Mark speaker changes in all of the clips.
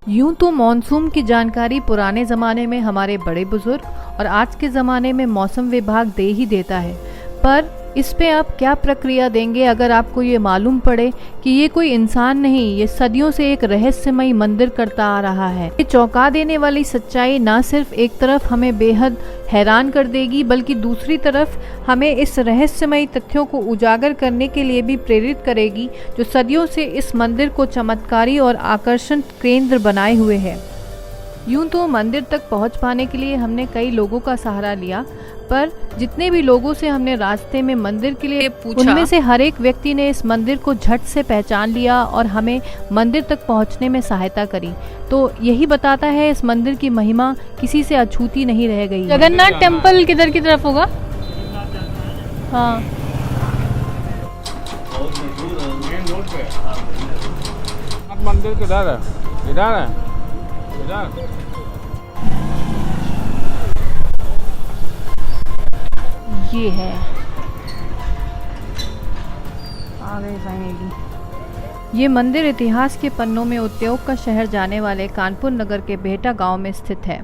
Speaker 1: यूं तो मॉनसून की जानकारी पुराने ज़माने में हमारे बड़े बुजुर्ग और आज के ज़माने में मौसम विभाग दे ही देता है, पर इस पे आप क्या प्रक्रिया देंगे अगर आपको ये मालूम पड़े कि ये कोई इंसान नहीं, ये सदियों से एक रहस्यमयी मंदिर करता आ रहा है। ये चौंका देने वाली सच्चाई ना सिर्फ एक तरफ हमें बेहद हैरान कर देगी, बल्कि दूसरी तरफ हमें इस रहस्यमयी तथ्यों को उजागर करने के लिए भी प्रेरित करेगी, जो सदियों से इस मंदिर को चमत्कारी और आकर्षण केंद्र बनाए हुए है। यूं तो मंदिर तक पहुंच पाने के लिए हमने कई लोगों का सहारा लिया, पर जितने भी लोगों से हमने रास्ते में मंदिर के लिए पूछा, उनमें से हर एक व्यक्ति ने इस मंदिर को झट से पहचान लिया और हमें मंदिर तक पहुंचने में सहायता करी। तो यही बताता है इस मंदिर की महिमा किसी से अछूती नहीं रह गई। जगन्नाथ टेम्पल किधर की तरफ होगा? हाँ,
Speaker 2: मंदिर किधर है? इधर है, इधर।
Speaker 1: ये है, आ गए फाइनली। ये मंदिर इतिहास के पन्नों में उद्योग का शहर जाने वाले कानपुर नगर के बेहटा गांव में स्थित है।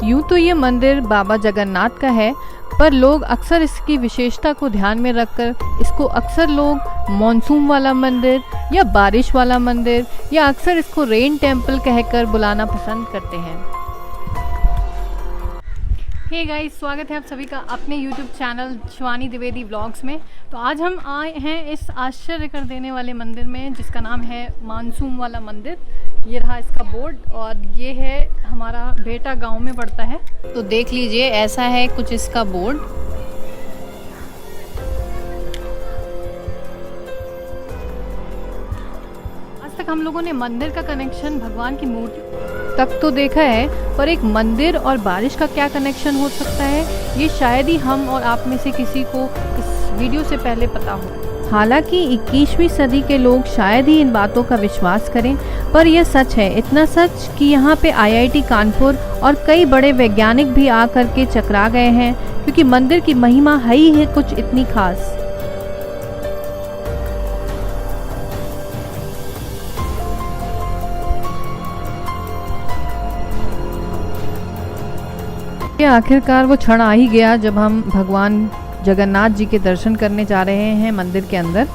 Speaker 1: यूं तो ये मंदिर बाबा जगन्नाथ का है, पर लोग अक्सर इसकी विशेषता को ध्यान में रखकर इसको अक्सर लोग मॉनसून वाला मंदिर या बारिश वाला मंदिर या अक्सर इसको रेन टेम्पल कहकर बुलाना पसंद करते हैं। हे गाइस, स्वागत है आप सभी का अपने YouTube channel Shivani Dwivedi vlogs में। तो आज हम आए हैं इस आश्चर्य कर देने वाले मंदिर में, जिसका नाम है मानसून वाला मंदिर। ये रहा इसका बोर्ड और ये है हमारा बेहटा गांव में पड़ता है। तो देख लीजिए, ऐसा है कुछ इसका बोर्ड। आज तक हम लोगों ने मंदिर का कनेक्शन भगवान की मूर्ति तक तो देखा है, पर एक मंदिर और बारिश का क्या कनेक्शन हो सकता है, ये शायद ही हम और आप में से किसी को इस वीडियो से पहले पता हो। हालांकि 21वीं सदी के लोग शायद ही इन बातों का विश्वास करें, पर यह सच है, इतना सच कि यहाँ पे IIT कानपुर और कई बड़े वैज्ञानिक भी आकर के चकरा गए हैं, क्योंकि मंदिर की महिमा है ही है कुछ इतनी खास। आखिरकार वो क्षण आ ही गया जब हम भगवान जगन्नाथ जी के दर्शन करने जा रहे हैं मंदिर के अंदर।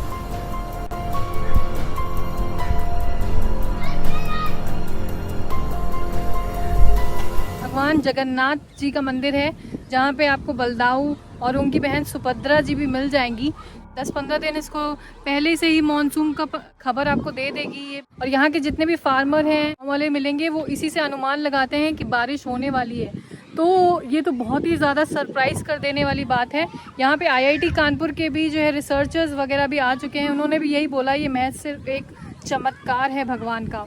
Speaker 1: भगवान जगन्नाथ जी का मंदिर है, जहाँ पे आपको बलदाऊ और उनकी बहन सुभद्रा जी भी मिल जाएंगी। 10-15 दिन इसको पहले से ही मॉनसून का खबर आपको दे देगी ये। और यहाँ के जितने भी फार्मर हैं वाले मिलेंगे, वो इसी से अनुमान लगाते हैं कि बारिश होने वाली है। तो ये तो बहुत ही ज़्यादा सरप्राइज़ कर देने वाली बात है। यहाँ पे IIT कानपुर के भी जो है रिसर्चर्स वगैरह भी आ चुके हैं, उन्होंने भी यही बोला, ये महज सिर्फ एक चमत्कार है भगवान का।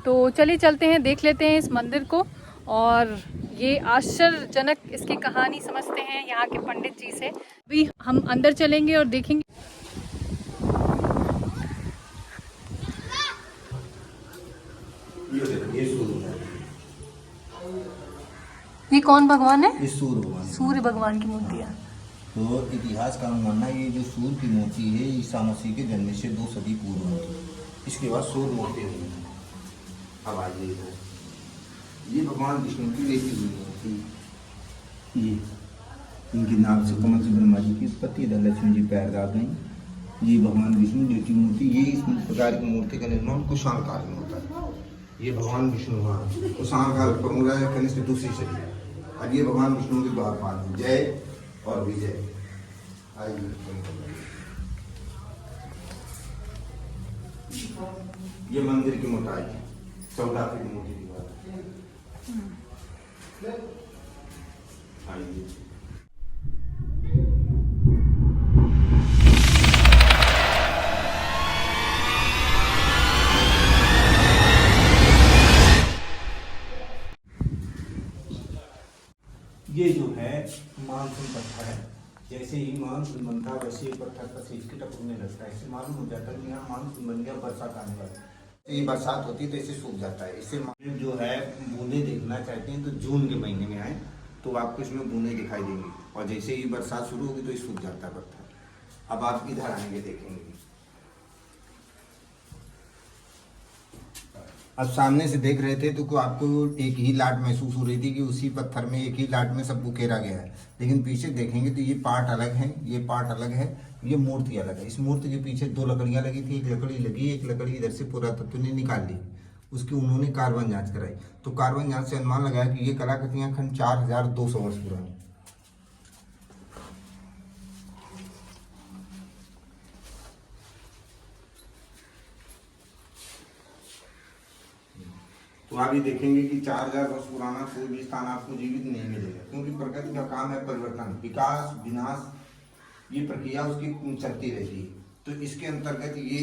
Speaker 1: तो चलिए चलते हैं, देख लेते हैं इस मंदिर को और ये आश्चर्यजनक इसकी कहानी समझते हैं यहाँ के पंडित जी से। अभी हम अंदर चलेंगे और देखेंगे। ये कौन भगवान है?
Speaker 3: ये सूर्य भगवान।
Speaker 1: सूर्य भगवान की मूर्ति है।
Speaker 3: तो इतिहास का मानना है, ये जो सूर्य की मूर्ति है ईसा मसीह के जन्म से 2 सदी पूर्व हुई। इसके बाद सूर्य मूर्ति हुई। अब आइए, ये भगवान विष्णु की लेती हुई मूर्ति। ये इनकी नाम से कमल से ब्रह्मा जी की उत्पत्ति, इधर लक्ष्मी जी पैर दाद नहीं। ये भगवान विष्णु जी की मूर्ति। ये इस प्रकार की मूर्ति का निर्माण कुषाण काल में होता है। ये भगवान विष्णु कुषाण काल पर है, कनिष्ठ 2री सदी। अब ये भगवान विष्णु के द्वार पान जय और विजय। आइए, ये मंदिर की मोटाई 14 फीट मोटी दीवार। आइए, ये जो है मानसून पत्थर है। जैसे ही मानसून बनता है वैसे पत्थर पर से इसके टपकने लगता है। इससे मालूम हो जाता है कि यहाँ मानसून बन गया, बरसात आने वाली है। ये बरसात होती है तो इसे सूख जाता है। इससे जो है बूंदे देखना चाहते हैं तो जून के महीने में आए तो आपको इसमें बूंदे दिखाई देंगी, और जैसे ही बरसात शुरू होगी तो ये सूख जाता है पत्थर। अब आप इधर आएंगे देखेंगे। अब सामने से देख रहे थे तो को आपको एक ही लाट महसूस हो रही थी कि उसी पत्थर में एक ही लाट में सब उकेरा गया है, लेकिन पीछे देखेंगे तो ये पार्ट अलग है, ये पार्ट अलग है, ये मूर्ति अलग है। इस मूर्ति के पीछे दो लकड़ियां लगी थी, एक लकड़ी लगी, एक लकड़ी इधर से पुरातत्व ने निकाल ली, उसकी उन्होंने कार्बन जांच कराई, तो कार्बन जांच से अनुमान लगाया कि ये कलाकृतियां खंड 4200 वर्ष पुरानी। तो आप ये देखेंगे कि 4000 वर्ष पुराना कोई भी स्थान आपको जीवित नहीं मिलेगा, क्योंकि प्रकृति का काम है परिवर्तन, विकास विनाश, ये प्रक्रिया उसकी चलती रहती है। तो इसके अंतर्गत ये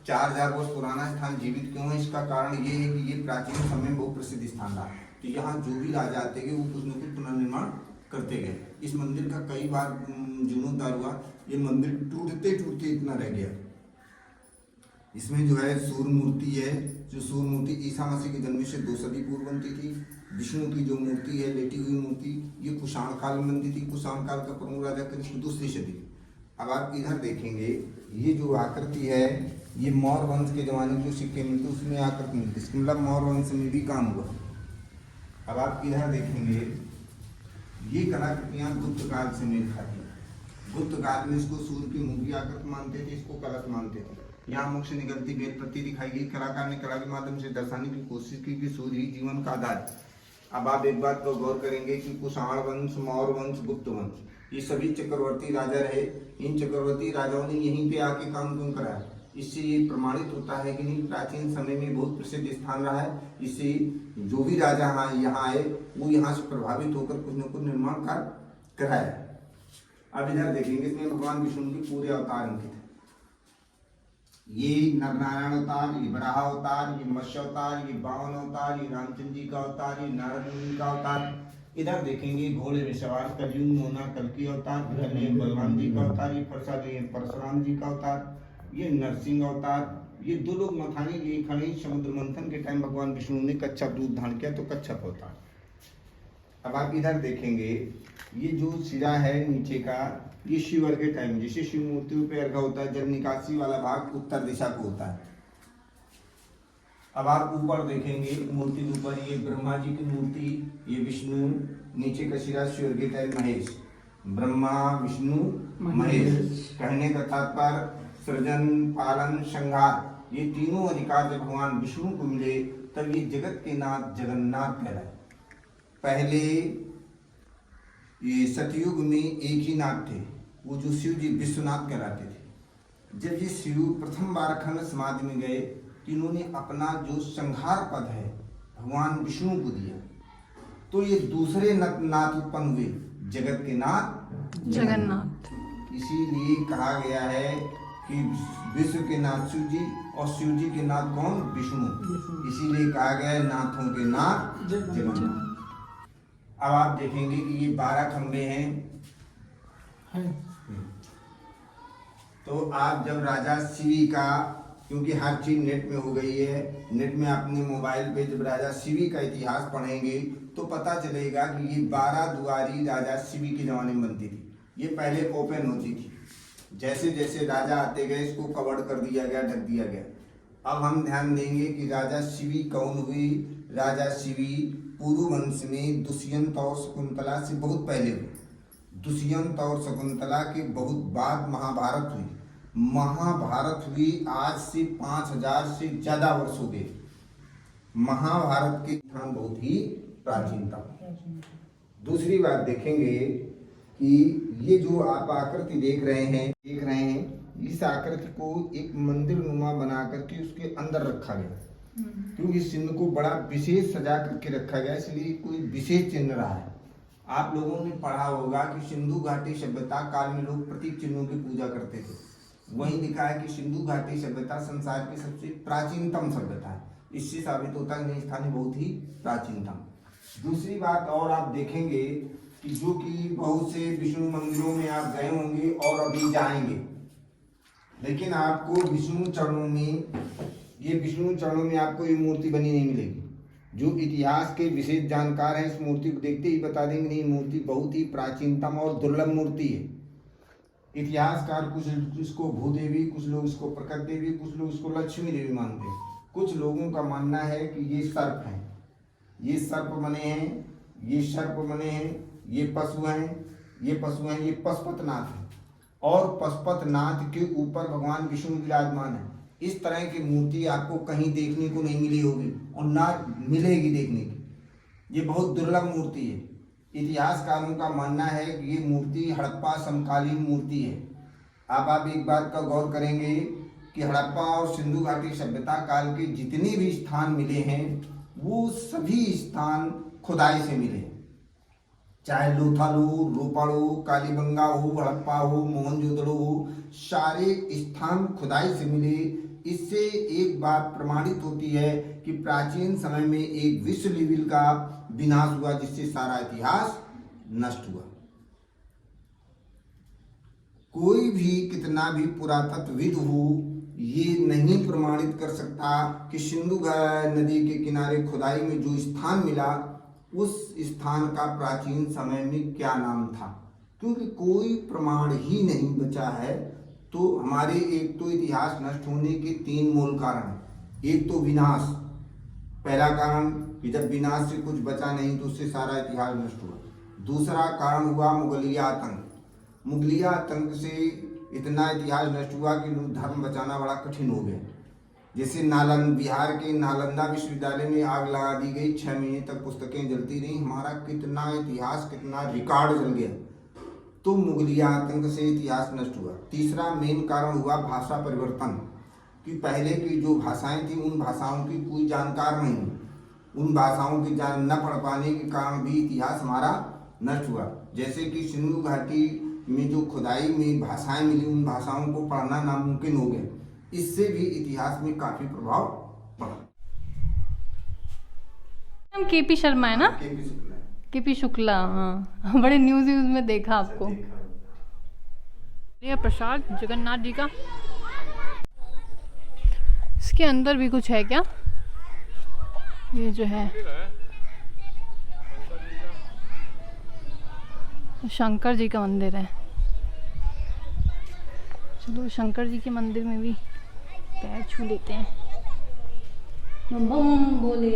Speaker 3: 4000 वर्ष पुराना स्थान जीवित क्यों है, इसका कारण ये है कि ये प्राचीन समय में बहुत प्रसिद्ध स्थान रहा। तो यहाँ जो भी राजा आते गए वो कुछ न कुछ पुनर्निर्माण करते गए। इस मंदिर का कई बार जीर्णोद्धार हुआ, ये मंदिर टूटते टूटते इतना रह गया। इसमें जो है सूर्य मूर्ति है, जो सूर्य मूर्ति ईसा मसीह के जन्म से 2 सदी पूर्व बनती थी। विष्णु की जो मूर्ति है लेटी हुई मूर्ति, ये कुषाण काल में बनती थी, कुषाण काल का प्रमुख राजा कृष्ण 2री सदी। अब आप इधर देखेंगे ये जो आकृति है ये मौर्य वंश के जमाने के जो सिक्के मिलते उसमें आकृति मिलती, इसका मतलब मौर्य वंश में भी काम हुआ। अब आप इधर देखेंगे ये कलाकृतियाँ गुप्त काल से मेल खाती हैं। गुप्त काल में इसको सूर्य की मुख की आकृति मानते थे, इसको कलश मानते थे। यहाँ मुख से निकलती बेलपत्ती दिखाई गई। कलाकार ने कला के माध्यम से दर्शाने की कोशिश की कि सूर्य ही जीवन का आधार। अब आप एक बात को गौर करेंगे कि कुषाण वंश, मौर्य वंश, गुप्त वंश, ये सभी चक्रवर्ती राजा रहे। इन चक्रवर्ती राजाओं ने यहीं पे आके काम क्यों कराया, इससे ये प्रमाणित होता है कि नहीं प्राचीन समय में बहुत प्रसिद्ध स्थान रहा है। इससे जो भी राजा यहाँ आए वो यहाँ से प्रभावित होकर कुछ न कुछ निर्माण कार्य कराया। अब इधर देखेंगे इसमें भगवान विष्णु के पूरे अवतार अंकित है। ये नरनारायण अवतार, ये बराह अवतार, ये मत्स्य अवतार, ये बावन अवतार, ये रामचंद्र जी का अवतार, ये नारद मुनि का अवतार। इधर देखेंगे घोड़े में सवार कलयुग मोना कल्कि अवतार, इधर ये बलवान जी का अवतार, ये परशुराम जी का अवतार, ये नरसिंह अवतार। ये 2 लोग मथाने लिए खड़े समुद्र मंथन के टाइम भगवान विष्णु ने कच्छप रूप धारण किया, तो कच्छप अवतार। अब आप इधर देखेंगे ये जो सिरा है नीचे का, ये शिवर के टाइम जैसे शिव मूर्तियों पे अर्घा होता है, जल निकासी वाला भाग उत्तर दिशा को होता है। अब आप ऊपर देखेंगे मूर्ति के ऊपर ये ब्रह्मा जी की मूर्ति, ये विष्णु, नीचे का सिरा शिवर के टाइम महेश, ब्रह्मा विष्णु महेश। कहने का तात्पर्य सृजन पालन संहार ये तीनों अधिकार जब भगवान विष्णु को मिले तब ये जगत के नाथ जगन्नाथ कहलाए। पहले ये सतयुग में एक ही नाथ थे, वो जो शिव जी विश्वनाथ कहलाते थे। जब ये शिव प्रथम बार अखंड समाधि में गए तो इन्होंने अपना जो संहार पद है भगवान विष्णु को दिया, तो ये दूसरे नाथ उत्पन्न हुए, जगत के नाथ
Speaker 1: जगन्नाथ।
Speaker 3: इसीलिए कहा गया है कि विश्व के नाथ शिव जी और शिव जी के नाथ कौन, विष्णु। इसीलिए कहा गया है नाथों के नाथ जगन्नाथ। अब आप देखेंगे कि ये 12 खंबे हैं। तो आप जब राजा शिवी का, क्योंकि हर चीज नेट में हो गई है, नेट में अपने मोबाइल पे जब राजा शिवी का इतिहास पढ़ेंगे तो पता चलेगा कि ये 12 दुआरी राजा शिवी के जमाने में बनती थी। ये पहले ओपन होती थी, जैसे जैसे राजा आते गए इसको कवर कर दिया गया, ढक दिया गया। अब हम ध्यान देंगे कि राजा शिवी कौन हुई। राजा शिवी पूर्व वंश में दुष्यंत और शकुंतला से बहुत पहले हुए। दुष्यंत और शकुंतला के बहुत बाद महाभारत हुई। महाभारत हुई आज से 5000 से ज्यादा वर्ष हो गए। महाभारत के स्थान बहुत ही प्राचीन था। दूसरी बात देखेंगे कि ये जो आप आकृति देख रहे हैं इस आकृति को एक मंदिर नुमा बना करके उसके अंदर रखा गया, क्योंकि सिंह को बड़ा विशेष सजा करके रखा गया, इसलिए कोई विशेष चिन्ह रहा है। आप लोगों ने पढ़ा होगा कि सिंधु घाटी सभ्यता काल में लोग प्रतीक चिन्हों की पूजा करते थे। वहीं लिखा है कि सिंधु घाटी सभ्यता संसार की सबसे प्राचीनतम सभ्यता है। इससे साबित होता है कि स्थानीय बहुत ही प्राचीनतम। दूसरी बात और आप देखेंगे कि जो कि बहुत से विष्णु मंदिरों में आप गए होंगे और अभी जाएंगे, लेकिन आपको विष्णु चरणों में आपको ये मूर्ति बनी नहीं मिलेगी। जो इतिहास के विशेष जानकार हैं इस मूर्ति को देखते ही बता देंगे नहीं, मूर्ति बहुत ही प्राचीनतम और दुर्लभ मूर्ति है। इतिहासकार कुछ इसको भूदेवी, कुछ लोग इसको प्रकट देवी, कुछ लोग इसको लक्ष्मी देवी मानते हैं, कुछ लोगों का मानना है कि ये सर्प हैं, ये सर्प बने हैं, ये सर्प बने हैं, ये पशु हैं, ये पशु हैं, ये पशुपतिनाथ हैं और पशुपतिनाथ के ऊपर भगवान विष्णु विराजमान है। इस तरह की मूर्ति आपको कहीं देखने को नहीं मिली होगी और ना मिलेगी देखने की। ये बहुत दुर्लभ मूर्ति है। इतिहासकारों का मानना है कि ये मूर्ति हड़प्पा समकालीन मूर्ति है। अब आप एक बात का गौर करेंगे कि हड़प्पा और सिंधु घाटी सभ्यता काल के जितने भी स्थान मिले हैं वो सभी स्थान खुदाई से मिले, चाहे लोथाल हो, रोपड़ हो, कालीबंगा हो, हड़प्पा हो, मोहनजोदड़ो हो, सारे स्थान खुदाई से मिले। इससे एक बात प्रमाणित होती है कि प्राचीन समय में एक विश्व लेवल का विनाश हुआ जिससे सारा इतिहास नष्ट हुआ। कोई भी कितना भी पुरातत्वविद हो ये नहीं प्रमाणित कर सकता कि सिंधु नदी के किनारे खुदाई में जो स्थान मिला उस स्थान का प्राचीन समय में क्या नाम था, क्योंकि कोई प्रमाण ही नहीं बचा है। तो हमारे एक तो इतिहास नष्ट होने के 3 मूल कारण हैं। एक तो विनाश, पहला कारण कि जब विनाश से कुछ बचा नहीं तो उससे सारा इतिहास नष्ट हुआ। दूसरा कारण हुआ मुगलिया आतंक। मुगलिया आतंक से इतना इतिहास नष्ट हुआ कि धर्म बचाना बड़ा कठिन हो गया। जैसे बिहार के नालंदा विश्वविद्यालय में आग लगा दी गई, 6 महीने तक पुस्तकें जलती रहीं, हमारा कितना इतिहास, कितना रिकॉर्ड जल गया। तो मुगलिया आतंक से इतिहास नष्ट हुआ। तीसरा मेन कारण हुआ भाषा परिवर्तन, कि पहले की जो भाषाएं थी उन भाषाओं की कोई जानकार नहीं, उन भाषाओं की जान न पढ़ पाने के कारण भी इतिहास हमारा नष्ट हुआ। जैसे कि सिंधु घाटी में जो खुदाई में भाषाएं मिली उन भाषाओं को पढ़ना नामुमकिन हो गया, इससे भी इतिहास में काफी प्रभाव पड़ा।
Speaker 1: केपी शर्मा है ना? केपी शुक्ला, हाँ, बड़े न्यूज़ में देखा आपको। ये प्रसाद जगन्नाथ जी का, इसके अंदर भी कुछ है क्या? ये जो है शंकर जी का मंदिर है। चलो शंकर जी के मंदिर में भी पैर छू लेते हैं। बम बम बोले।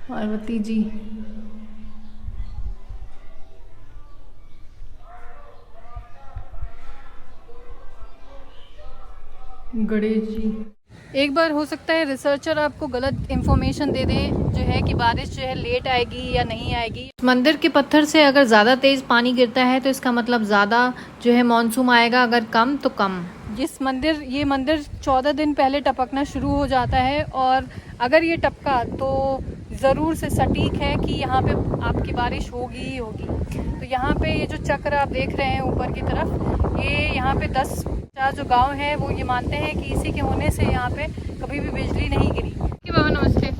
Speaker 1: पार्वती जी, गणेश जी। एक बार हो सकता है रिसर्चर आपको गलत इंफॉर्मेशन दे दें, जो है कि बारिश जो है लेट आएगी या नहीं आएगी। मंदिर के पत्थर से अगर ज़्यादा तेज़ पानी गिरता है तो इसका मतलब ज़्यादा जो है मानसून आएगा, अगर कम तो कम। ये मंदिर 14 दिन पहले टपकना शुरू हो जाता है और अगर ये टपका तो ज़रूर से सटीक है कि यहाँ पे आपकी बारिश होगी ही होगी। तो यहाँ पे ये जो चक्र आप देख रहे हैं ऊपर की तरफ, ये यहाँ पे 10-50 जो गांव है वो ये मानते हैं कि इसी के होने से यहाँ पे कभी भी बिजली नहीं गिरी। बाबा नमस्ते।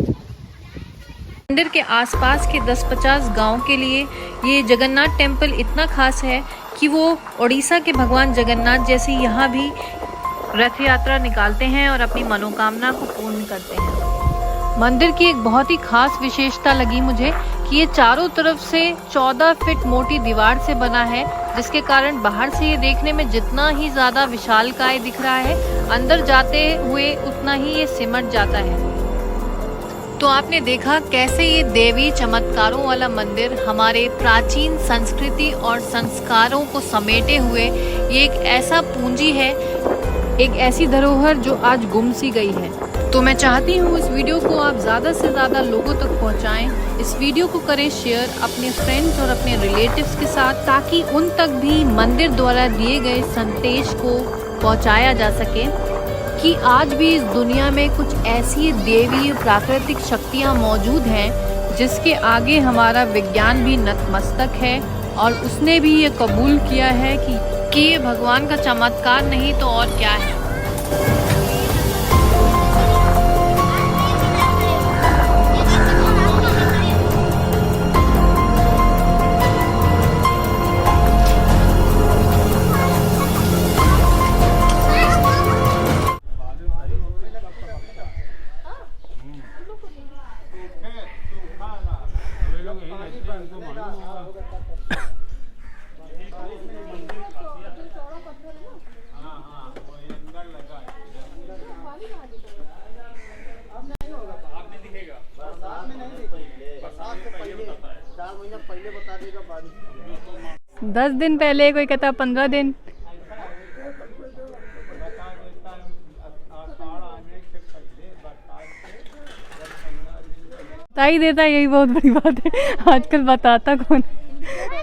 Speaker 1: मंदिर के आसपास के 10-50 गांव के लिए ये जगन्नाथ टेम्पल इतना खास है कि वो उड़ीसा के भगवान जगन्नाथ जैसे यहाँ भी रथ यात्रा निकालते हैं और अपनी मनोकामना को पूर्ण करते हैं। मंदिर की एक बहुत ही खास विशेषता लगी मुझे कि ये चारों तरफ से 14 फीट मोटी दीवार से बना है, जिसके कारण बाहर से ये देखने में जितना ही ज़्यादा विशालकाय दिख रहा है, अंदर जाते हुए उतना ही ये सिमट जाता है। तो आपने देखा कैसे ये देवी चमत्कारों वाला मंदिर हमारे प्राचीन संस्कृति और संस्कारों को समेटे हुए ये एक ऐसा पूंजी है, एक ऐसी धरोहर जो आज गुम सी गई है। तो मैं चाहती हूँ इस वीडियो को आप ज़्यादा से ज़्यादा लोगों तक पहुँचाएं। इस वीडियो को करें शेयर अपने फ्रेंड्स और अपने रिलेटिव्स के साथ, ताकि उन तक भी मंदिर द्वारा दिए गए संदेश को पहुँचाया जा सके कि आज भी इस दुनिया में कुछ ऐसी देवी प्राकृतिक शक्तियाँ मौजूद हैं जिसके आगे हमारा विज्ञान भी नतमस्तक है, और उसने भी ये कबूल किया है कि ये भगवान का चमत्कार नहीं तो और क्या है।
Speaker 4: 10 दिन पहले, कोई कहता 15 दिन। बता ही देता, यही बहुत बड़ी बात है। आजकल बताता कौन है।